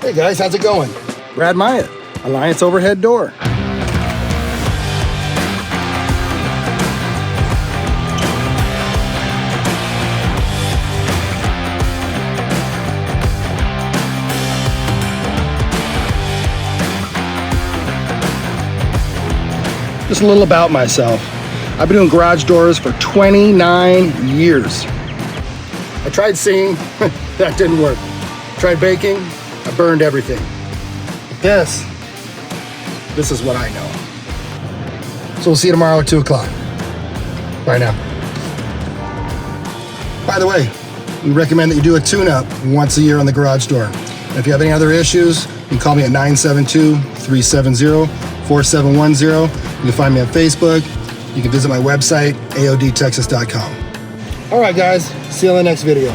Hey guys, how's it going? Brad Myatt, Alliance Overhead Door. Just a little about myself. I've been doing garage doors for 29 years. I tried singing, that didn't work. Tried baking, I burned everything. But this is what I know. So we'll see you tomorrow at 2 o'clock. Bye now. By the way, we recommend that you do a tune-up once a year on the garage door. And if you have any other issues, you can call me at 972-370-4710. You can find me on Facebook. You can visit my website, aodtexas.com. All right, guys. See you on the next video.